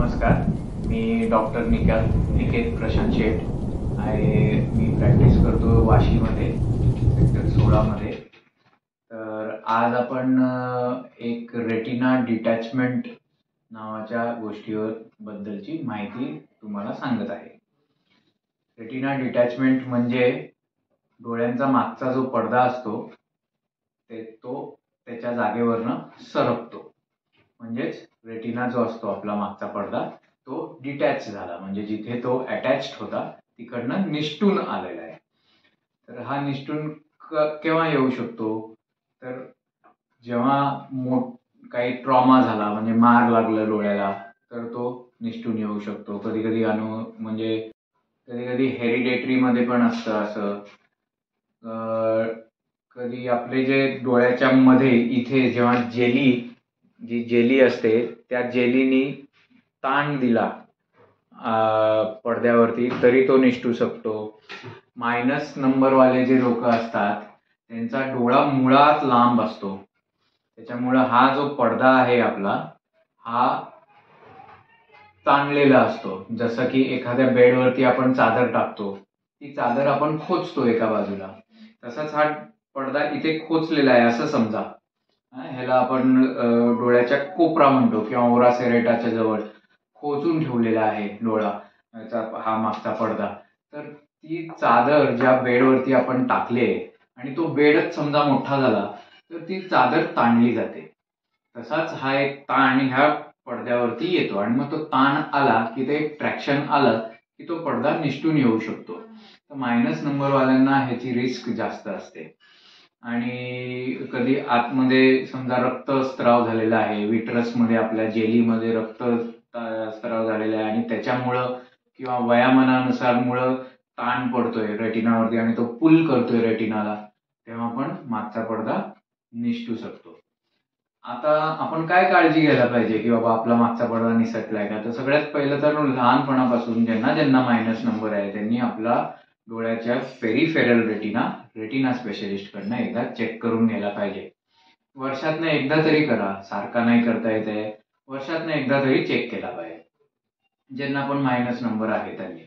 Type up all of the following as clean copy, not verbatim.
नमस्कार, मी डॉक्टर निकेत प्रशांत शेठ आहे. मी प्रॅक्टिस करतो वाशीमध्ये, सेक्टर 16मध्ये. तर आज आपण एक रेटिना डिटॅचमेंट नावाच्या गोष्टीबद्दलची माहिती तुम्हाला सांगत आहे. रेटिना डिटॅचमेंट म्हणजे डोळ्यांचा मागचा जो पडदा असतो तो त्याच्या जागेवरनं सरकतो. म्हणजेच रेटिना जो असतो आपला मागचा पडदा तो डिटॅच झाला, म्हणजे जिथे तो अटॅच्ड होता तिकडनं निष्ठून आलेला आहे. तर हा निष्ठून केव्हा येऊ शकतो? तर जेव्हा काही ट्रॉमा झाला, म्हणजे मार लागला डोळ्याला, तर तो निष्ठून येऊ शकतो. कधी कधी म्हणजे कधी कधी हेरिडेटरी मध्ये पण असतं असं. कधी आपले जे डोळ्याच्या मध्ये इथे जेव्हा जी जेली असते त्या जेलीनी ताण दिला पडद्यावरती तरी तो निष्ठू शकतो. मायनस नंबरवाले जे लोक असतात त्यांचा डोळा मुळात लांब असतो, त्याच्यामुळं हा जो पडदा आहे आपला हा ताणलेला असतो. जसं की एखाद्या बेडवरती आपण चादर टाकतो, ती चादर आपण खोचतो एका बाजूला, तसाच हा पडदा इथे खोचलेला आहे असं समजा. ह्याला आपण डोळ्याच्या कोपरा म्हणतो किंवा ओरा सेरेटाच्या जवळ खोचून ठेवलेला आहे डोळा, हा मागचा पडदा. तर ती चादर ज्या बेडवरती आपण टाकले आणि तो बेडच समजा मोठा झाला तर ती चादर ताणली जाते. तसाच हा एक ताण ह्या पडद्यावरती येतो आणि मग तो ताण आला की ते एक ट्रॅक्शन आलं की तो पडदा निष्ठून येऊ शकतो. तर मायनस नंबरवाल्यांना ह्याची रिस्क जास्त असते. आणि कधी आतमध्ये समजा रक्तस्त्राव झालेला आहे, विट्रसमध्ये आपल्या जेलीमध्ये रक्तस्त्राव झालेला आहे आणि त्याच्यामुळं किंवा वयामानानुसार ताण पडतोय रेटिनावरती आणि तो पुल करतोय रेटिनाला, तेव्हा पण मागचा पडदा निसटू शकतो. आता आपण काय काळजी घ्यायला पाहिजे की बाबा आपला मागचा पडदा निसटलाय का? तर सगळ्यात पहिलं तर लहानपणापासून ज्यांना मायनस नंबर आहे त्यांनी आपला डोळ्याच्या पेरिफेरल रेटिना स्पेशलिस्ट कडनं एकदा चेक करून घ्यायला पाहिजे. वर्षातनं एकदा तरी करा, सारखा नाही करता येते, वर्षातनं एकदा तरी चेक केला पाहिजे ज्यांना पण मायनस नंबर आहे त्यांनी.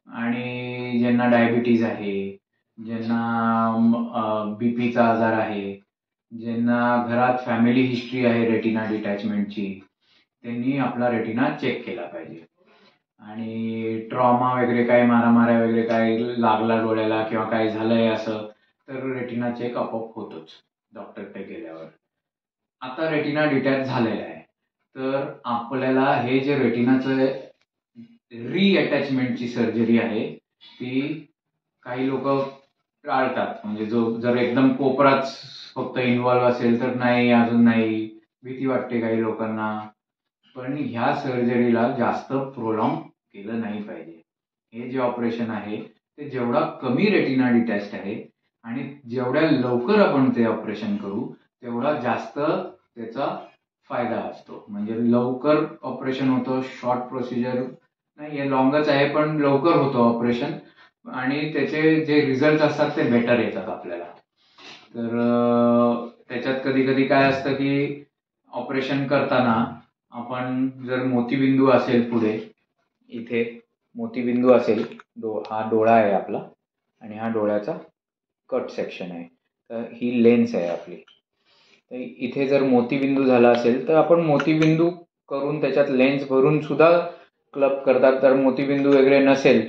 आणि ज्यांना डायबिटीज आहे, ज्यांना बीपीचा आजार आहे, ज्यांना घरात फॅमिली हिस्ट्री आहे रेटिना डिटॅचमेंटची, त्यांनी आपला रेटिना चेक केला पाहिजे. आणि ट्रॉमा वगैरे काय, मारामाऱ्या वगैरे काय लागला डोळ्याला किंवा काय झालंय असं, तर रेटिना चेक आपोआप होतोच डॉक्टरकडे गेल्यावर. आता रेटिना डिटॅच झालेला आहे तर आपल्याला हे जे रेटिनाचं रिअटॅचमेंटची सर्जरी आहे ती काही लोक टाळतात. म्हणजे जर एकदम कोपराच फक्त इन्व्हॉल्व्ह असेल तर नाही, अजून नाही, भीती वाटते काही लोकांना. पण ह्या सर्जरीला जास्त प्रोलॉंग केलं नाही पाहिजे. हे जे ऑपरेशन आहे ते जेवढा कमी रेटिना डिटॅच्ड आहे आणि जेवढ्या लवकर आपण ते ऑपरेशन करू तेवढा जास्त त्याचा फायदा असतो. म्हणजे लवकर ऑपरेशन होतं, शॉर्ट प्रोसिजर नाही, हे लॉंगच आहे पण लवकर होतं ऑपरेशन आणि त्याचे जे रिझल्ट असतात ते बेटर येतात आपल्याला. तर त्याच्यात कधी कधी काय असतं की ऑपरेशन करताना आपण जर मोतीबिंदू असेल, पुढे इथे मोतीबिंदू असेल, हा डोळा आहे आपला आणि हा डोळ्याचा कट सेक्शन आहे, तर ही लेन्स आहे आपली. तर इथे जर मोतीबिंदू झाला असेल तर आपण मोतीबिंदू करून त्याच्यात लेन्स भरून सुद्धा क्लब करतात. तर मोतीबिंदू वगैरे नसेल,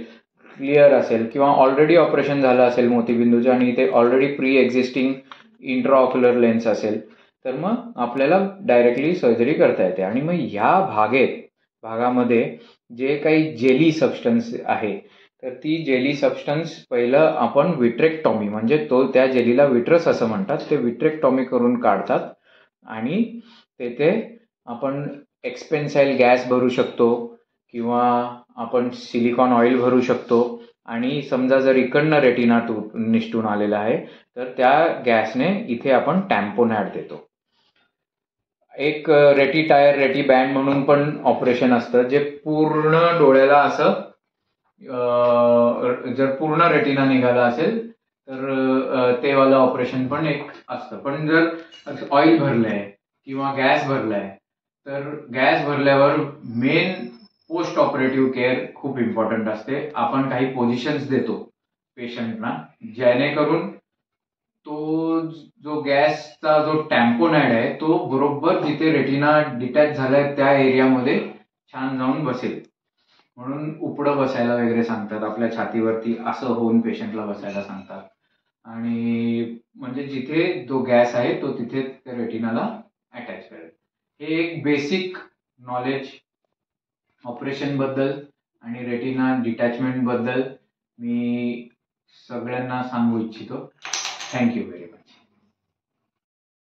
क्लिअर असेल किंवा ऑलरेडी ऑपरेशन झालं असेल मोतीबिंदूचं आणि इथे already pre existing intraocular lens असेल तर मग आपल्याला डायरेक्टली सर्जरी करता येते. आणि मग ह्या भागामध्ये जे काही जेली सबस्टन्स आहे तर ती जेली सबस्टन्स पहिलं आपण विट्रेक्टॉमी, म्हणजे त्या जेलीला विट्रस असं म्हणतात, ते विट्रेक्टॉमी करून काढतात आणि तेथे आपण एक्सपेन्साइल गॅस भरू शकतो किंवा आपण सिलिकॉन ऑइल भरू शकतो. आणि समजा जर इकडनं रेटिना निष्ठून आलेला आहे तर त्या गॅसने इथे आपण टॅम्पोनॅड देतो. एक रेटी बँड म्हणून पण ऑपरेशन असतं जे पूर्ण डोळ्याला असं, जर पूर्ण रेटिना निघाला असेल तर ते वालं ऑपरेशन पण एक असतं. पण जर ऑइल भरलंय किंवा गॅस भरलाय तर गॅस भरल्यावर मेन पोस्ट ऑपरेटिव्ह केअर खूप इम्पॉर्टंट असते. आपण काही पोझिशन्स देतो पेशंटना, जेणेकरून तो जो गॅसचा जो टॅम्पोनाइड आहे तो बरोबर जिथे रेटिना डिटॅच झालाय त्या एरियामध्ये छान जाऊन बसेल. म्हणून उपडं बसायला वगैरे सांगतात, आपल्या छातीवरती असं होऊन पेशंटला बसायला सांगतात. आणि म्हणजे जिथे जो गॅस आहे तो तिथे त्या रेटिनाला अटॅच करेल. हे एक बेसिक नॉलेज ऑपरेशन बद्दल आणि रेटिना डिटॅचमेंट बद्दल मी सगळ्यांना सांगू इच्छितो. Thank you very much.